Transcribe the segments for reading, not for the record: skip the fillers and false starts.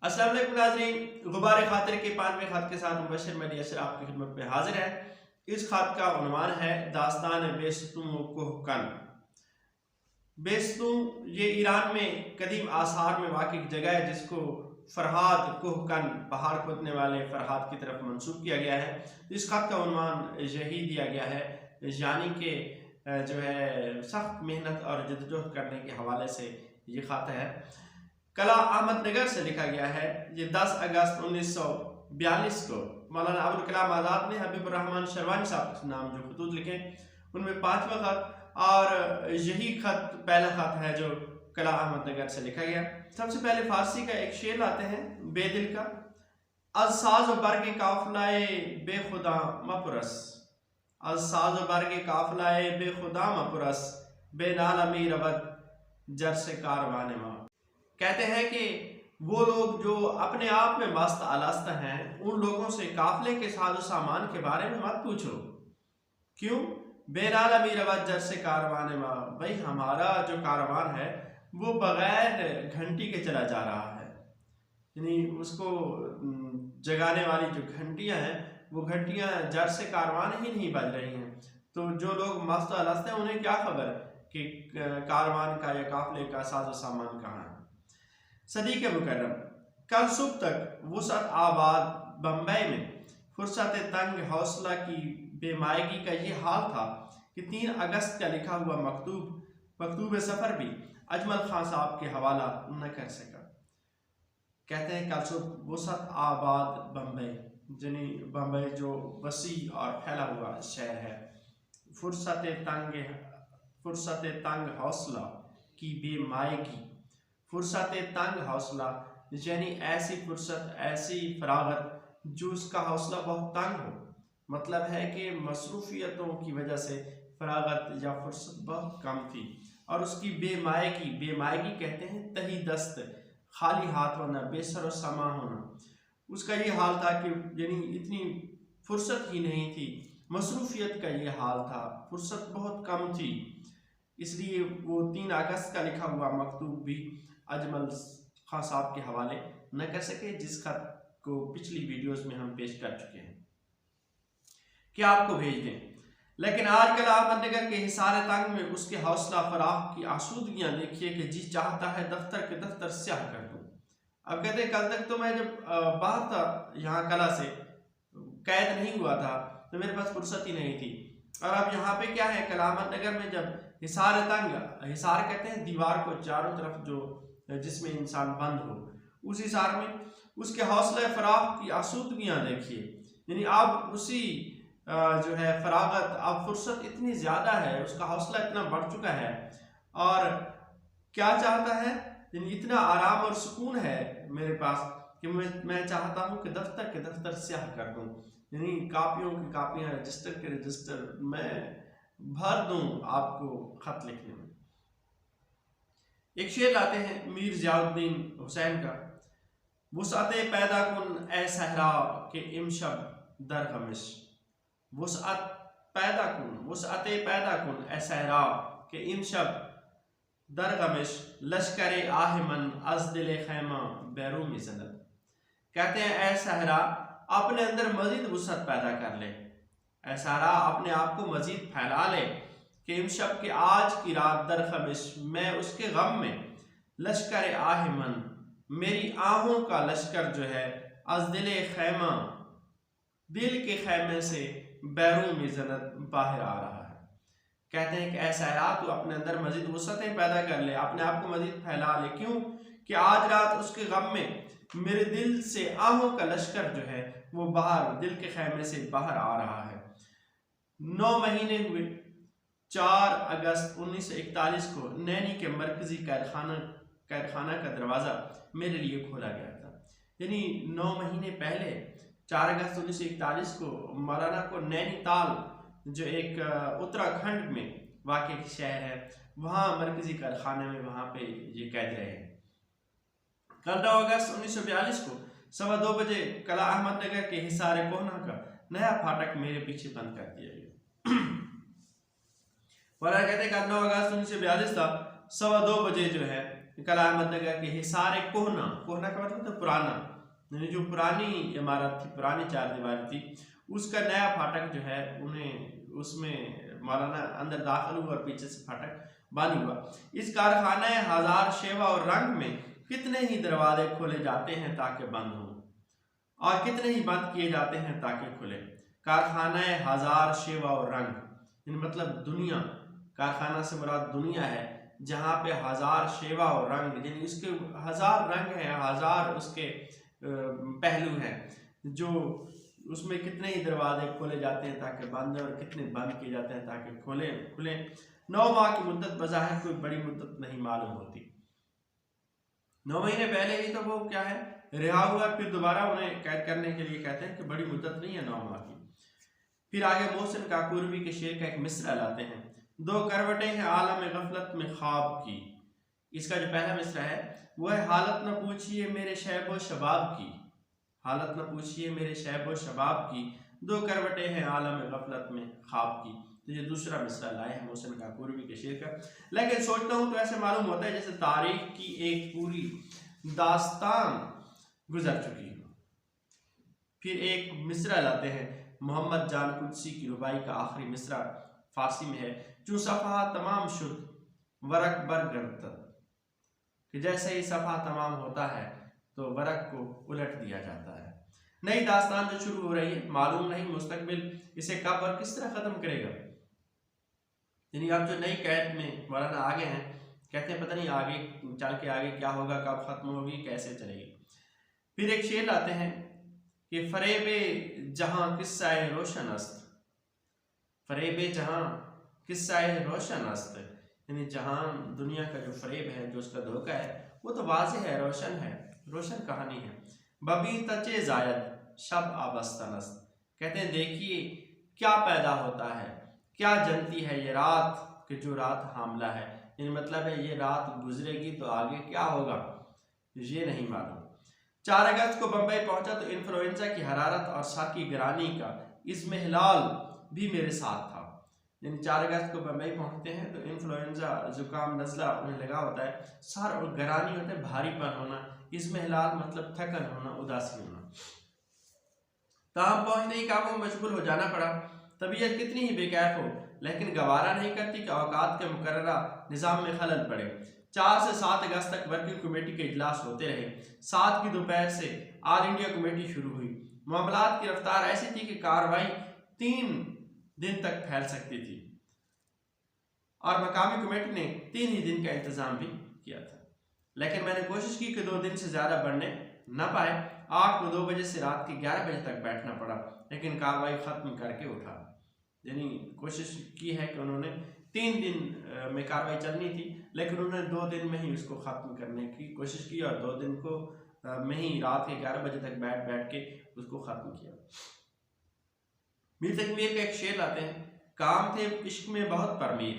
अस्सलाम वालेकुम नाज़रीन, गुबार खातिर के 5वें ख़त के साथ मुबश्शिर मेडियासर आपकी खिदमत में हाजिर है। इस ख़त का उन्वान है दास्तान बेस्तुम व कुहकन। बेस्तुम ये ईरान में कदीम आसार में वाक़ एक जगह है जिसको फ़रहाद कुहकन पहाड़ खोदने वाले फ़रहाद की तरफ मंसूब किया गया है। इस ख़त का उन्वान यही दिया गया है, यानी कि जो है सख्त मेहनत और जद्दोजहद करने के हवाले से ये ख़त है। कला अहमदनगर से लिखा गया है। ये 10 अगस्त 1942 को मौलाना अबुल कलाम आज़ाद ने हबीबुर रहमान शरवानी साहब के नाम जो खतूत लिखे उनमें 5वां ख़त, और यही ख़त पहला ख़त है जो कला अहमदनगर से लिखा गया। सबसे पहले फारसी का एक शेर लाते हैं बेदिल का। अज़साज़ बर्ग काफ़िलाए बेखुदा मपुरस, अज़साज़ बर्ग काफ़िलाए बेखुदा मपुरस, बेनाल अमीर अबद जर से कारवान माँ। कहते हैं कि वो लोग जो अपने आप में मस्त अलस्त हैं, उन लोगों से काफिले के साजो सामान के बारे में मत पूछो। क्यों? बेनाल अमीर अवजर से कारवान माँ, भाई हमारा जो कारवान है वो बगैर घंटी के चला जा रहा है, यानी उसको जगाने वाली जो घंटियां हैं वो घंटियां जर से कारवान ही नहीं बज रही हैं। तो जो लोग मस्त अलस्त हैं उन्हें क्या खबर कि कारवान का या काफिले का साजो सामान कहाँ है। सदी के मुकर्रम कल सुबह तक वुसअत आबाद बम्बई में फुर्सत तंग हौसला की बेमायगी का ये हाल था कि 3 अगस्त का लिखा हुआ मकतूब सफ़र भी अजमल खान साहब के हवाला न कर सका। कहते हैं कल सुबह वुसअत आबाद बम्बई, यानी बम्बई जो वसी और फैला हुआ शहर है, फुर्सत तंग हौसला की बेमायगी, फुर्सत तंग हौसला यानी ऐसी फुर्सत, ऐसी फरागत जो उसका हौसला बहुत तंग हो। मतलब है कि मसरूफियतों की वजह से फरागत या फुर्सत बहुत कम थी। और उसकी बेमायगी कहते हैं तही दस्त, खाली हाथ होना, बेसर व समा होना। उसका ये हाल था कि यानी इतनी फुर्सत ही नहीं थी, मसरूफियत का ये हाल था, फुर्सत बहुत कम थी। इसलिए वो 3 अगस्त का लिखा हुआ मकतूब भी अजमल खान साहब के हवाले न कर सके, जिस खत को पिछली वीडियोस में हम पेश कर चुके हैं कि आपको भेज दें। लेकिन आज कल अहमदनगर के हिसार तंग में उसके हौसला फराख की आसूदगियां देखिए कि जी चाहता है दफ्तर के दफ्तर स्याह कर दूं। अब कहते कल तक तो मैं जब बाहर था यहाँ कला से कैद नहीं हुआ था तो मेरे पास फुर्सत ही नहीं थी। और अब यहाँ पे क्या है, कल अहमदनगर में जब हिसार तंग, हिसार कहते हैं दीवार को चारों तरफ जो जिसमें इंसान बंद हो, उस हिसार में उसके हौसले फराख की आसूदगियां देखिए। यानी अब उसी जो है फरागत, अब फुर्सत इतनी ज़्यादा है, उसका हौसला इतना बढ़ चुका है और क्या चाहता है, यानी इतना आराम और सुकून है मेरे पास कि मैं चाहता हूँ कि दफ्तर के दफ्तर स्याह कर दूँ, यानी कापियों की कापियाँ, रजिस्टर के रजिस्टर मैं भर दूँ आपको खत लिखने में। एक शेर लाते हैं मीर ज़ियाउद्दीन हुसैन का। वुसअत पैदा कुन ए सहरा के इमशब दर गमिश, वुसअत पैदा कुन ए सहरा के इमशब दर गमिश, लश्कर आहमन अज दिल खैमा बैरूम ज़नत। कहते हैं ए सहरा अपने अंदर मजीद वुसअत पैदा कर ले, ए सहरा अपने आप को मजीद फैला ले कि इमशब के आज की रात दर खमिश, मैं उसके गम में, लश्कर आहमन मेरी आहों का लश्कर जो है, अज दिल खैमा दिल के खैमे से बैरूम जन्नत बाहर आ रहा है। कहते हैं कि ऐसा है तो अपने अंदर मजीद वुसअतें पैदा कर ले, अपने आप को मजीद फैला ले। क्यों कि आज रात उसके गम में मेरे दिल से आहों का लश्कर जो है वो बाहर, दिल के खैमे से बाहर आ रहा है। 9 महीने हुए 4 अगस्त 1941 को नैनी के मरकजी कैदखाना का दरवाज़ा मेरे लिए खोला गया था। यानी 9 महीने पहले 4 अगस्त 1941 को मौलाना को नैनीताल, जो एक उत्तराखंड में वाक़ शहर है, वहाँ मरकजी कैदखाने में वहाँ पे ये कैद रहे। कल 9 अगस्त 1942 को 2:15 बजे कला अहमदनगर के हिसार कोहना का नया फाटक मेरे पीछे बंद कर दिया गया। कहते हैं 9 अगस्त 1942 था 2:15 बजे जो है कल अहमद नगर के हिसार कोहना, कोहना का मतलब तो पुराना, यानी जो पुरानी इमारत थी, पुरानी चारदीवारी थी, उसका नया फाटक जो है उन्हें उसमें मौलाना अंदर दाखिल हुआ और पीछे से फाटक बंद हुआ। इस कारखाने हजार शेवा और रंग में कितने ही दरवाजे खोले जाते हैं ताकि बंद हो, और कितने ही बंद किए जाते हैं ताकि खुले। कारखाना हजार शेवा और रंग मतलब दुनिया, कारखाना से मुराद दुनिया है, जहाँ पे हजार शेवा और रंग यानी उसके हजार रंग हैं, हजार उसके पहलू हैं, जो उसमें कितने ही दरवाजे खोले जाते हैं ताकि बंद, और कितने बंद किए जाते हैं ताकि खुले। 9 माह की मुद्दत बज़ाहिर कोई बड़ी मुद्दत नहीं मालूम होती। 9 महीने पहले ही तो वो क्या है रिहा हुआ, फिर दोबारा उन्हें कैद करने के लिए कहते हैं कि बड़ी मुद्दत नहीं है 9 माह की। फिर आगे मोहसिन काकूरवी के शेर का एक मिसरा लाते हैं। 2 करवटें हैं आलम गफलत में ख्वाब की। इसका जो पहला मिसरा है वो है हालत न पूछिए मेरे शैब व शबाब की, हालत न पूछिए मेरे शैब व शबाब की, 2 करवटें हैं आलम गफलत में ख्वाब की। तो ये दूसरा मिसरा लाए हैं मोहसिन काकूरवी के शेर का। लेकिन सोचता हूँ तो ऐसे मालूम होता है जैसे तारीख की एक पूरी दास्तान गुजर चुकी हो। फिर एक मिसरा लाते हैं मोहम्मद जान कुदसी की रुबाई का आखिरी मिसरा फारसी में है। जो सफ़ा तमाम शुद्ध वरक बर गर्द, कि जैसे ही सफ़ा तमाम होता है तो वरक को उलट दिया जाता है। नई दास्तान जो शुरू हो रही है, मालूम नहीं मुस्तकबिल इसे कब और किस तरह ख़त्म करेगा। यानी अब जो नई कैद में मौलाना आगे हैं, कहते हैं पता नहीं आगे चल के आगे क्या होगा, कब ख़त्म होगी, कैसे चलेगी। फिर एक शेर लाते हैं कि फरेबे जहां किस्सा रोशन अस्त, फरेबे जहां किस्सा रोशन अस्त, यानी जहां दुनिया का जो फरेब है, जो उसका धोखा है, वो तो वाज़ेह है, रोशन है, रोशन कहानी है। बबी तचे जायद शब आबस्तनस्त, कहते हैं देखिए क्या पैदा होता है, क्या जनती है ये रात कि जो रात हामला है। यानी मतलब है ये रात गुजरेगी तो आगे क्या होगा ये नहीं मालूम। 4 अगस्त को बंबई पहुंचा तो इन्फ्लुएंजा की हरारत और सर की गिरानी का इज़्मिहलाल भी मेरे साथ था। यानी 4 अगस्त को बंबई पहुंचते हैं तो इन्फ्लुएंजा, जुकाम, नज़ला उन्हें लगा होता है, सर और गिरानी होता है भारीपन होना, इज़्मिहलाल मतलब थकन होना, उदासी होना। तमाम पहुंचने ही कामों में मशगूल हो जाना पड़ा। तबीयत कितनी ही बेकैफ हो लेकिन गवारा नहीं करती कि औकात के मुकर्ररा निज़ाम में खलल पड़े। 4 से 7 अगस्त तक वर्किंग कमेटी के इजलास होते रहे। 7 की दोपहर से ऑल इंडिया कमेटी शुरू हुई। मामलात की रफ्तार ऐसी थी कि कार्रवाई 3 दिन तक फैल सकती थी और मकामी कमेटी ने 3 ही दिन का इंतजाम भी किया था। लेकिन मैंने कोशिश की कि 2 दिन से ज़्यादा बढ़ने न पाए। 8 को 2 बजे से रात के 11 बजे तक बैठना पड़ा, लेकिन कार्रवाई ख़त्म करके उठा। यानी कोशिश की है कि उन्होंने 3 दिन में कार्रवाई चलनी थी, लेकिन उन्होंने 2 दिन में ही उसको ख़त्म करने की कोशिश की और 2 दिन को में ही रात के 11 बजे तक बैठ के उसको ख़त्म किया। मीर तकमीर का एक शेर लाते हैं। काम थे इश्क में बहुत परमीर,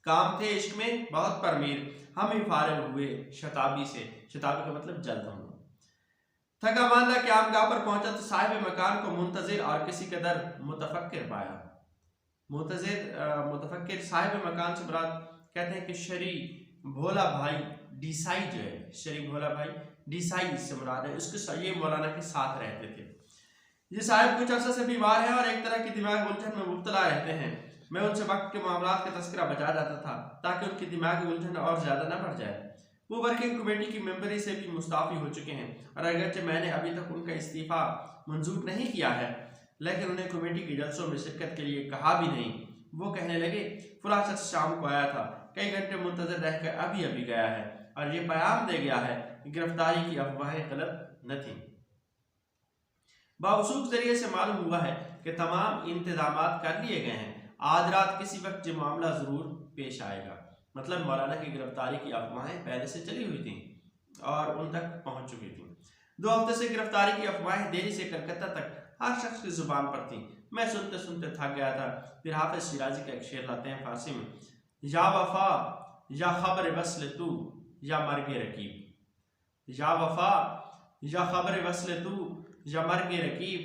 काम थे इश्क में बहुत परमीर, हम ही फारिग हुए शताबी से, शताबी का मतलब जल्द होना। थका मांदा क़यामगाह पर पहुंचा तो साहिब मकान को मुंतज़िर और किसी कदर मुतफक्किर पाया। मुतफक्किर साहिब मकान से मुराद कहते हैं कि शरी भोला भाई डीसाई जो है, शरी भोला भाई डीसाई से मुराद है, उसके ये मौलाना के साथ रहते थे। ये साहिब कुछ अर्सा से बीमार है और एक तरह की दिमाग उलझन में मुब्तला रहते हैं। मैं उनसे वक्त के मामलात का तस्करा बचा जाता था ताकि उनकी दिमागी उलझन और ज़्यादा न बढ़ जाए। वो वर्किंग कमेटी की मेंबरी से भी मुस्ताफ़ी हो चुके हैं और अगरचे मैंने अभी तक उनका इस्तीफ़ा मंजूर नहीं किया है, लेकिन उन्हें कमेटी के जलसों में शिरकत के लिए कहा भी नहीं। वो कहने लगे फलां शख्स शाम को आया था, कई घंटे मुंतज़र रहकर अभी गया है और ये पैगाम दे गया है कि गिरफ्तारी की अफवाहें गलत न थीं। बावसूख जरिए से मालूम हुआ है कि तमाम इंतजामात कर लिए गए हैं, आज रात किसी वक्त ये मामला ज़रूर पेश आएगा। मतलब मौलाना की गिरफ्तारी की अफवाहें पहले से चली हुई थी और उन तक पहुंच चुकी थी। 2 हफ्ते से गिरफ्तारी की अफवाहें देरी से कलकत्ता तक हर शख्स की जुबान पर थी। मैं सुनते सुनते थक गया था। फिर हाफिज शिराजी का एक शेर लाते हैं फारसी में। या वफा या खबर वस्ल तू या मर्गे रकीब, या वफा या खबर वस्ल तू या मर्गे रकीब,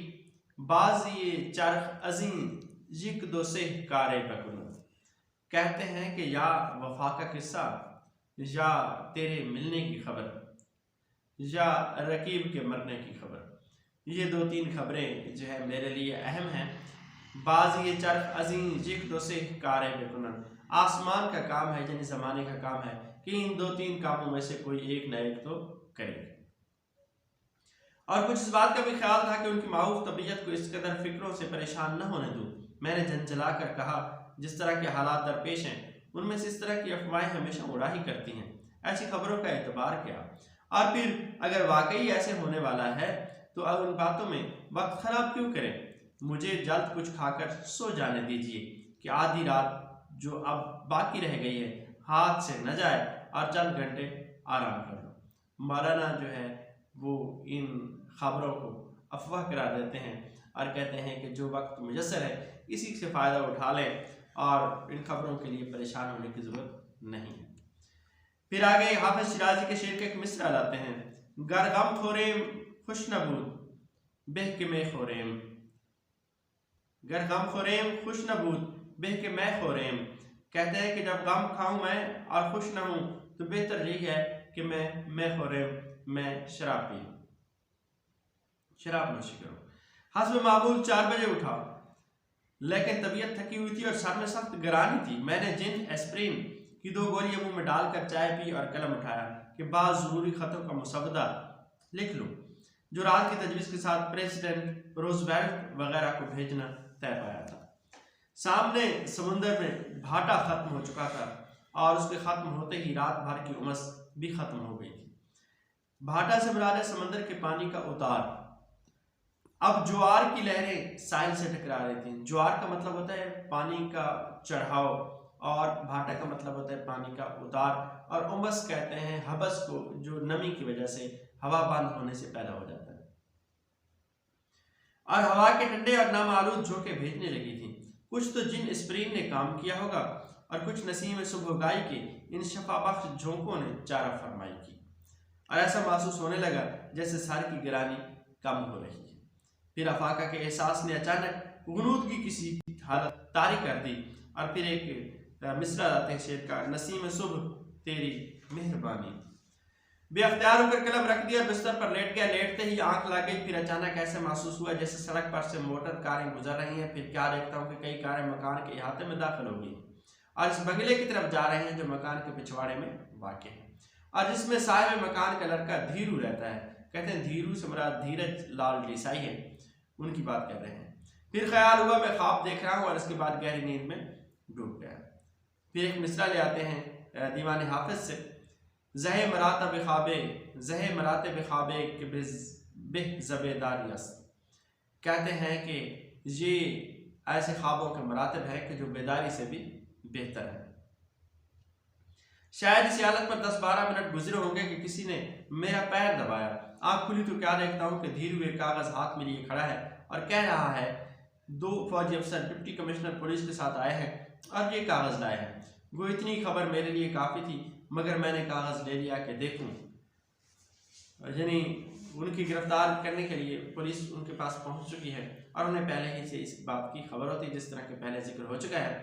बाज़ी चरख अज़ीम जिक दो से कारे बकनो। कहते हैं कि या वफा का किस्सा, या तेरे मिलने की खबर या रकीब के मरने की खबर। ये 2-3 खबरें जो है मेरे लिए अहम हैं। बाज़ ये चरख अजीम जिक दो से कार बेकुनन, आसमान का काम है यानी ज़माने का काम है कि इन 2-3 कामों में से कोई एक न एक तो करेगा। और कुछ इस बात का भी ख्याल था कि उनकी माऊफ तबीयत को इस कदर फिक्रों से परेशान न होने दूँ। मैंने झंझला कर कहा, जिस तरह के हालात दरपेश हैं उनमें से इस तरह की अफवाहें हमेशा उड़ा ही करती हैं, ऐसी खबरों का एतबार क्या। और फिर अगर वाकई ऐसे होने वाला है तो अब उन बातों में वक्त खराब क्यों करें। मुझे जल्द कुछ खाकर सो जाने दीजिए कि आधी रात जो अब बाकी रह गई है हाथ से न जाए और चंद घंटे आराम कर लो। मौलाना जो है वो इन खबरों को अफवाह करार देते हैं और कहते हैं कि जो वक्त मुयस्सर है इसी से फ़ायदा उठा लें और इन खबरों के लिए परेशान होने की ज़रूरत नहीं है। फिर आगे हाफिज शिराजी के शेर के एक मिसरा लाते हैं, गर गम खोरेम खुश नबूद बेह के मैं खोरेम, गर गम खोरेम खुश नबूद बेह के मैं खोरेम। कहते हैं कि जब गम खाऊं मैं और खुश न हूं तो बेहतर यही है कि मैं खोरेम, मैं शराब पी लूं, शराब नोशी करूं। हस्ब मामूल 4 बजे उठा, लेकिन तबीयत थकी हुई थी और सर में सख्त गरानी थी। मैंने जिन एस्प्रिन की 2 गोलियां मुंह में डालकर चाय पी और कलम उठाया कि बाद ज़रूरी ख़तों का मुसवदा लिख लूं जो रात की तजवीज़ के साथ प्रेसिडेंट रोजवेल्ट वगैरह को भेजना तय पाया था। सामने समुंदर में भाटा खत्म हो चुका था और उसके खत्म होते ही रात भर की उमस भी खत्म हो गई थी। भाटा से मुराद है समंदर के पानी का उतार। अब ज्वार की लहरें साहिल से टकरा रही थी। ज्वार का मतलब होता है पानी का चढ़ाव और भाटा का मतलब होता है पानी का उतार, और उमस कहते हैं हबस को जो नमी की वजह से हवा बंद होने से पैदा हो जाता है। और हवा के ठंडे और नामालूद झोंके भेजने लगी थी। कुछ तो जिन स्प्रीन ने काम किया होगा और कुछ नसीम सुबहगाई के इन शफाबख्श झोंकों ने चारा फरमाई की, और ऐसा महसूस होने लगा जैसे सर की गिरानी कम हो रही है। फिर अफाका के एहसास ने अचानक गुनूदगी किसी हालत तारी कर दी और फिर एक मिसरा लाते हैं शेर का, नसीम सुबह तेरी मेहरबानी। बेअख्तियार होकर कलम रख दिया, बिस्तर पर लेट गया। लेटते ही आंख लग गई। फिर अचानक ऐसे महसूस हुआ जैसे सड़क पर से मोटर कारें गुजर रही हैं। फिर क्या देखता हूँ कि कई कारें मकान के अहाते में दाखिल हो गई और इस बंगले की तरफ जा रहे हैं जो मकान के पिछवाड़े में वाक़ है और जिसमें साहिब मकान का लड़का धीरू रहता है। कहते हैं धीरू से मुराद धीरज लाल देसाई है, उनकी बात कर रहे हैं। फिर ख्याल हुआ मैं ख्वाब देख रहा हूँ और इसके बाद गहरी नींद में डूब गया। फिर एक मिसरा ले आते हैं दीवान हाफिज से, जहे मराता बेखाबे जहे मराते बेखाबे के बेह ज़बेदार यस। कहते हैं कि ये ऐसे ख्वाबों के मरातब है कि जो बेदारी से भी बेहतर है। शायद इस हालत पर 10-12 मिनट गुजरे होंगे कि किसी ने मेरा पैर दबाया। आँख खुली तो क्या देखता हूँ कि धीरू एक कागज़ हाथ में लिए खड़ा है और कह रहा है 2 फौजी अफसर डिप्टी कमिश्नर पुलिस के साथ आए हैं और ये कागज़ लाए हैं। वो इतनी खबर मेरे लिए काफ़ी थी, मगर मैंने कागज़ ले लिया कि देखूं। यानी उनकी गिरफ्तार करने के लिए पुलिस उनके पास पहुंच चुकी है और उन्हें पहले ही से इस बात की खबर होती है, जिस तरह के पहले जिक्र हो चुका है।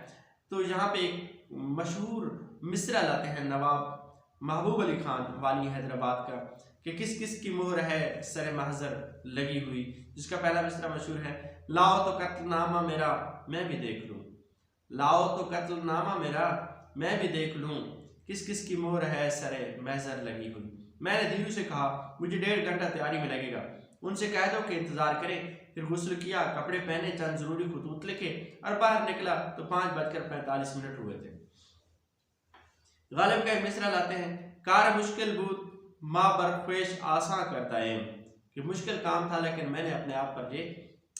तो यहाँ पे एक मशहूर मिसरा लाते हैं नवाब महबूब अली खान वाली हैदराबाद का कि किस किस की मोहर है सर महजर लगी हुई, जिसका पहला मिसरा मशहूर है, लाओ तो कत्लनामा मेरा मैं भी देख लूँ, लाओ तो कत्लनामा मेरा मैं भी देख लूँ, किस किस की मोहर है सरे महजर लगी हुई। मैंने धीरू से कहा मुझे 1.5 घंटा तैयारी में लगेगा, उनसे कह दो कि इंतज़ार करें। फिर गुस्ल किया, कपड़े पहने, चंद ज़रूरी खतूत लिखे और बाहर निकला तो 5:45 हुए थे। गालिब का एक मिसरा लाते हैं, कार मुश्किल बूद माँ बरख्वेश आसान करता है, कि मुश्किल काम था लेकिन मैंने अपने आप पर ये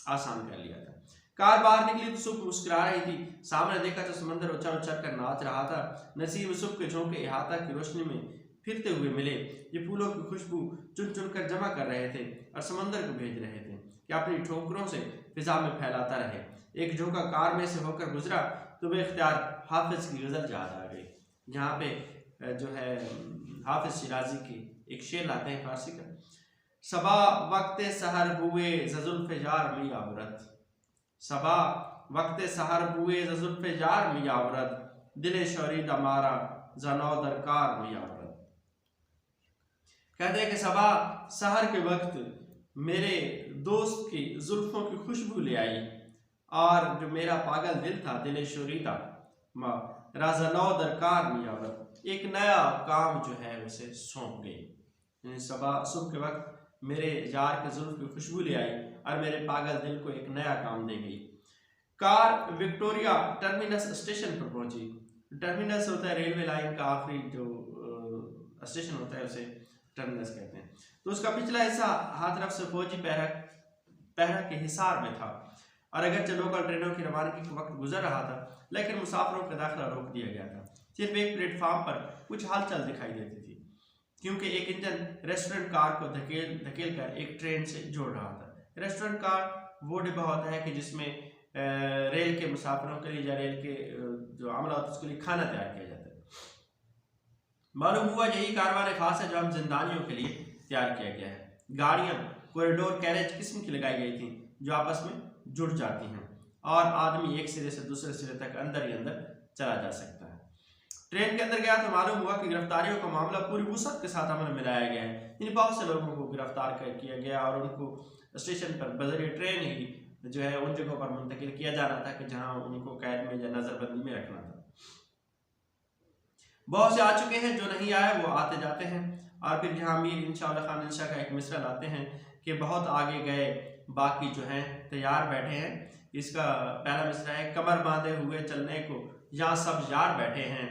आसान कर लिया था। कार बाहर निकली तो सुबह मुस्कुरा रही थी। सामने देखा तो समंदर उछल उछल कर नाच रहा था। नसीब सुबह के झोंके अहाता की रोशनी में फिरते हुए मिले। ये फूलों की खुशबू चुन चुन कर जमा कर रहे थे और समंदर को भेज रहे थे कि अपनी ठोकरों से फिजा में फैलाता रहे। एक झोंका कार में से होकर गुजरा तो बेख्तियार हाफिज की गज़ल याद आ गई। यहाँ पे जो है हाफिज शिराजी की एक शेर लाते हैं फारसी का, सबा वक्त सहर बुए ज़ुल्फ़े जार में आवरत, सबा वक्त सहर बुए ज़ुल्फ़े जार में आवरत, दिले शौरीदा मारा ज़नौ दरकार में यावरद। कहते हैं कि सबा सहर के वक्त मेरे दोस्त की जुल्फों की खुशबू ले आई और जो मेरा पागल दिल था, दिल शोरीदा राज़नौ दरकार में यावरद, एक नया काम जो है उसे सौंप गई। सबा सुबह के वक्त मेरे यार के जुल्फ की खुशबू ले आई और मेरे पागल दिल को एक नया काम दे गई। कार विक्टोरिया टर्मिनस स्टेशन पर पहुंची। टर्मिनस होता है रेलवे लाइन का आखिरी जो स्टेशन होता है, उसे टर्मिनस कहते हैं। तो उसका पिछला हिस्सा हर तरफ से फौजी पहरा के हिसार में था और अगरचे लोकल ट्रेनों की रवानगी का वक्त गुजर रहा था, लेकिन मुसाफिरों का दाखिला रोक दिया गया था। सिर्फ एक प्लेटफॉर्म पर कुछ हलचल दिखाई देती थी, क्योंकि एक इंजन रेस्टोरेंट कार को धकेल कर एक ट्रेन से जोड़ रहा था। रेस्टोरेंट कार वो डिब्बा होता है कि जिसमें रेल के मुसाफिरों के लिए या रेल के जो अमला होता है उसके लिए खाना तैयार किया जाता है। मालूम हुआ यही कारवान खास है जो हम जिंदानियों के लिए तैयार किया गया है। गाड़ियां कॉरिडोर कैरेज किस्म की लगाई गई थी जो आपस में जुड़ जाती हैं और आदमी एक सिरे से दूसरे सिरे तक अंदर ही अंदर चला जा सकता है। ट्रेन के अंदर गया तो मालूम हुआ कि गिरफ्तारियों का मामला पूरी वुसअत के साथ अमल में लाया गया है। इन बहुत से लोगों को गिरफ्तार किया गया और उनको स्टेशन पर बजरिए ट्रेन ही जो है उन जगहों पर मुंतकिल किया जाना था कि जहां उनको कैद में या नजरबंदी में रखना था। बहुत से आ चुके हैं, जो नहीं आए वो आते जाते हैं। और फिर जहां अमीर इंशाअल्लाह खान इंशा का एक मिसरा लाते हैं कि बहुत आगे गए बाकी जो हैं तैयार बैठे हैं। इसका पहला मिसरा है, कमर बांधे हुए चलने को यहाँ सब यार बैठे हैं।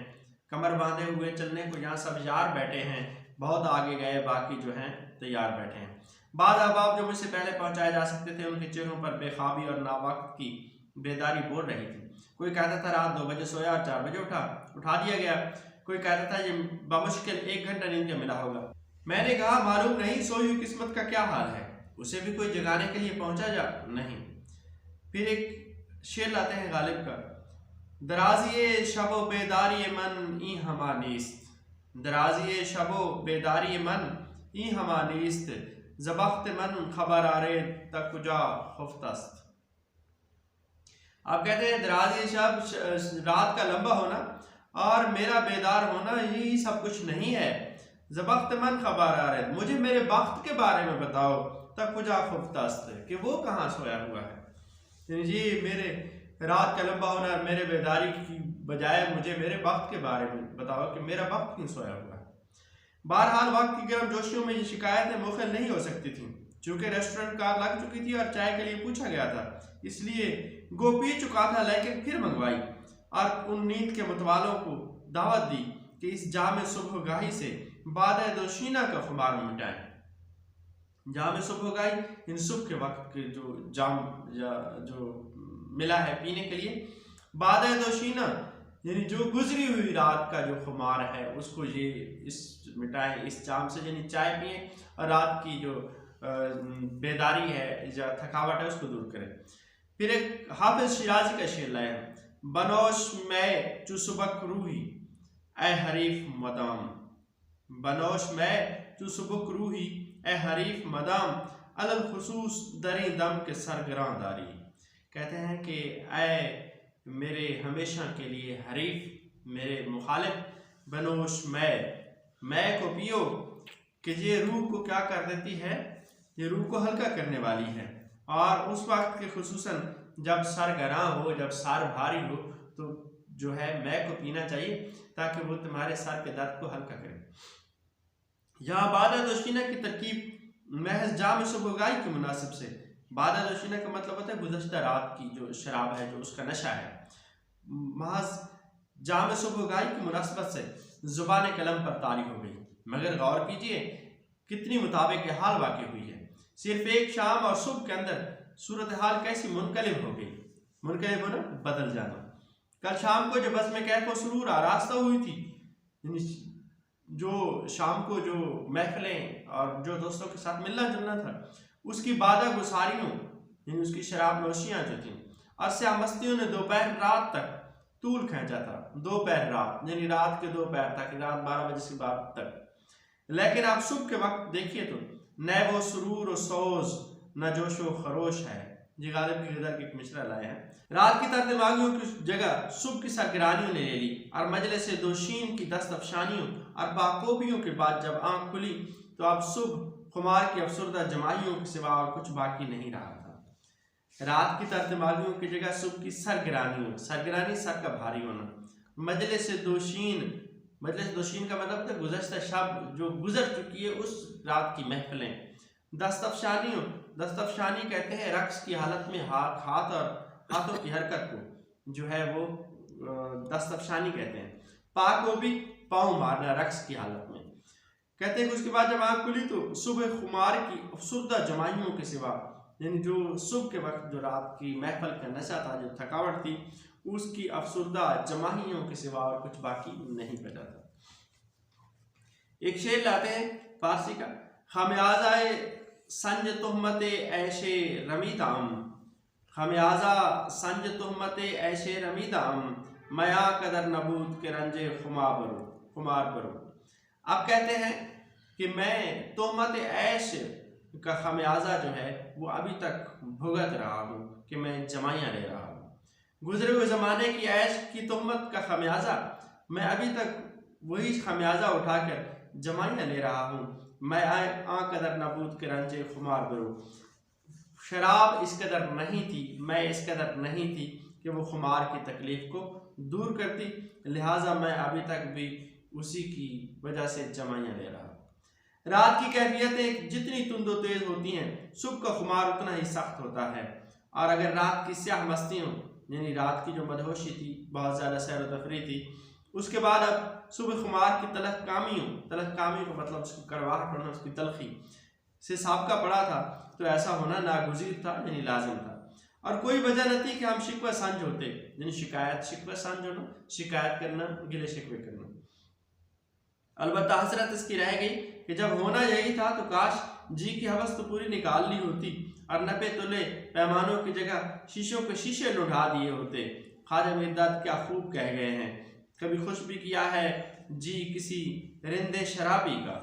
कमर बांधे हुए चलने को यहाँ सब यार बैठे हैं, बहुत आगे गए बाकी जो हैं तैयार बैठे हैं। बाद अहबाब जो मुझसे पहले पहुंचाए जा सकते थे उनके चेहरों पर बेखाबी और नावक्त की बेदारी बोल रही थी। कोई कहता था रात 2 बजे सोया और 4 बजे उठा दिया गया। कोई कहता था ये बमुश्किल 1 घंटा नींद का मिला होगा। मैंने कहा मालूम नहीं सोई हुई किस्मत का क्या हाल है, उसे भी कोई जगाने के लिए पहुंचा जा नहीं। फिर एक शेर लाते हैं गालिब का, दराजिए शबो बेदारी मन ई हमा नीस्त, दराजिए शबो बेदारी मन ई हमा नीस्त, ज़बख्त मन खबर आरे तक कुजा खुफ्तस्त। आप कहते हैं दराजी शब रात का लंबा होना और मेरा बेदार होना यही सब कुछ नहीं है। ज़बख्त मन खबर आ रहे, मुझे मेरे वक्त के बारे में बताओ, तक कुजा खुफ्तस्त, कि वो कहाँ सोया हुआ है। जी मेरे रात का लंबा होना और मेरे बेदारी की बजाय मुझे मेरे वक्त के बारे में बताओ कि मेरा वक्त क्यों सोया हुआ है। बहरहाल वक्त की गर्मजोशियों में ये शिकायतें मुखल नहीं हो सकती थी, चूंकि रेस्टोरेंट कार लग चुकी थी और चाय के लिए पूछा गया था, इसलिए गो पी चुका था, लेकिन फिर मंगवाई और उन नींद के मतवालों को दावत दी कि इस जाम सुबहगाही से बादे दोशीना का खुमार मिटाएं। जाम सुबहगाही इन सुबह के वक्त के जो जाम या जो मिला है पीने के लिए, बादे दोशीना यानी जो गुजरी हुई रात का जो खुमार है उसको ये इस मिटाएं, इस जाम से यानी चाय पिए और रात की जो बेदारी है या थकावट है उसको दूर करें। फिर एक हाफिज शिराजी का शेर लाए हैं, बनोश मैं चु सुबक रूही ए हरीफ मदाम, बनोश मैं चु सुबक रूही ए हरीफ मदाम, अलल खुसूस दरी दम के सरगरां दारी। कहते हैं कि ए मेरे हमेशा के लिए हरीफ, मेरे मुखालिफ, बनोश मैं को पियो कि ये रूह को क्या कर देती है, ये रूह को हल्का करने वाली है। और उस वक्त के खुसूसन जब सर गरां हो, जब सर भारी हो, तो जो है मैं को पीना चाहिए ताकि वो तुम्हारे सर के दर्द को हल्का करे। यहाँ बादा दोशीना की तरकीब महज जाम सुबहगाही के मुनासिब से, बादा दोशीना का मतलब होता है गुज़श्ता रात की जो शराब है, जो उसका नशा है, महज जाम सुबहगाही की मुनासिबत से जुबान कलम पर तारी हो गई। मगर गौर कीजिए कितनी मुताबिक हाल वाक़ई हुई है। सिर्फ एक शाम और सुबह के अंदर सूरत हाल कैसी मुनकलिब हो गई। मुनकलिब होना बदल जाना। कल शाम को जो बस में कैफ और सुरूर आरास्ता हुई थी, जो शाम को जो महफिलें और जो दोस्तों के साथ मिलना जुलना था, उसकी बादा गुसारियों यानी उसकी शराब नोशियाँ जो थी और स्यामस्तियों ने दोपहर रात तक तूल खींचा था। दोपहर रात यानी रात के दोपहर तक, रात 12 बजे के बाद तक। लेकिन आप सुबह के वक्त देखिए तो न वो सुरूर और सोज न जोशो खरोश है, जी गालिब की गदर के एक मिसरा लाए हैं। रात की तरदमागियों की जगह सुबह की सरगरानियों ने ले ली और मजलिस दोशीन की दस्तफशानियों और बाकोबियों के बाद जब आंख खुली तो अब सुबह खुमार की अफसरदा जमाइयों के सिवा और कुछ बाकी नहीं रहा था। रात की तरदमागियों की जगह सुबह की सरगरानियों, सरगरानी सर का भारी होना, मजलिस दोशीन का मतलब था गुज़श्ता शब जो गुजर चुकी है उस रात की महफिलें। दस्तफशानी कहते हैं रक्स की हालत में हाथ और हाथों की हरकत को जो है वो दस्तफशानी कहते हैं। पाक को भी पाँव मारना रक्स की हालत में कहते हैं। उसके बाद जब आँख खुली तो सुबह खुमार की अफसरदा जमाइयों के सिवा, यानी जो सुबह के वक्त जो रात की महफिल का नशा था, जो थकावट थी, उसकी अफसरदा जमाइयों के सिवा और कुछ बाकी नहीं बचा था। एक शेर लाते हैं फारसी का, खमियाज़ाए संज तुहमत ऐशे रमीदाम, खमियाज़ा संज तुहमत ऐशे रमीदाम, मया कदर नबूद के रंजे खुमार बरो। अब कहते हैं कि मैं तोहमत ऐश का खमियाजा जो है वो अभी तक भुगत रहा हूँ कि मैं जमाइयाँ ले रहा हूँ। गुजरे हुए ज़माने की ऐश की तोहमत का खमियाजा मैं अभी तक वही खमियाजा उठाकर जमाइयाँ ले रहा हूँ। मैं आ कदर नबूद के रंजे खुमार बरो, शराब इस कदर नहीं थी, मैं इस कदर नहीं थी कि वो खुमार की तकलीफ को दूर करती, लिहाजा मैं अभी तक भी उसी की वजह से जमाइयाँ ले रहा। रात की कैफियतें जितनी तुंदो तेज होती हैं, सुबह का खुमार उतना ही सख्त होता है। और अगर रात की स्याह मस्तियों, यानी रात की जो मदहोशी थी, बहुत ज़्यादा सैर व तफरी थी, उसके बाद अब सुबह खुमार की तलख कामियों का मतलब उसकी कड़वाहट होना, उसकी तलखी से साबका पड़ा था, तो ऐसा होना नागुज़ीर था, यानी लाजिम था। और कोई वजह न थी कि हम शिकवा संज होते, यानी शिकवा संज होना, शिकायत करना, गिले शिकवे करना। अलबत्ता हसरत इसकी रह गई कि जब होना यही था तो काश जी की हवस तो पूरी निकाल ली होती और नपे तुले पैमानों की जगह शीशों के शीशे लुढ़ा दिए होते। ख्वाजा मिर्दाद क्या खूब कह गए हैं, कभी खुश भी किया है जी किसी रिंदे शराबी का,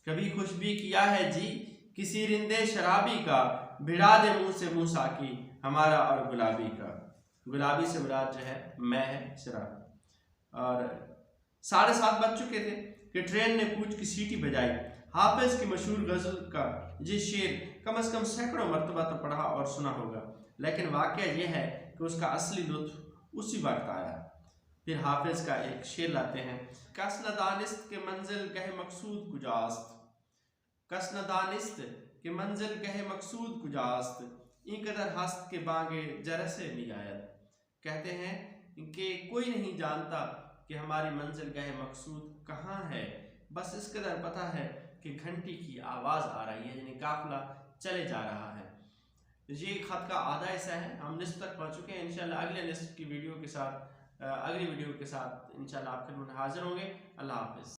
कभी खुश भी किया है जी किसी रिंदे शराबी का, भिड़ा दे मुँह से मुँह साकी हमारा और गुलाबी का। गुलाबी से मुराद जो है मैं है शराब। और 7:30 बज चुके थे कि ट्रेन ने कूच की सीटी बजाई। हाफिज की मशहूर गज़ल का ये शेर कम से कम सैकड़ों मरतबा तो पढ़ा और सुना होगा, लेकिन वाक़या यह है कि उसका असली लुत्फ़ उसी वक्त आया। फिर हाफिज का एक शेर लाते हैं, कस न दानिस्त के मंजिल गहे मकसूद कुजास्त, कस न दानिस्त के मंजिल गहे मकसूद कुजास्त, ई कदर हस्त के बांगे जरसे नियायत। कहते हैं कि कोई नहीं जानता कि हमारी मंजिल गए मकसूद कहाँ है, बस इस कदर पता है कि घंटी की आवाज़ आ रही है, यानी काफिला चले जा रहा है। ये खत का आधा हिस्सा है, हम निस्फ तक पहुँच चुके हैं। इंशाल्लाह अगले निस्फ की वीडियो के साथ, अगली वीडियो के साथ इंशाल्लाह आपके मुझे हाजिर होंगे। अल्लाह हाफिज़।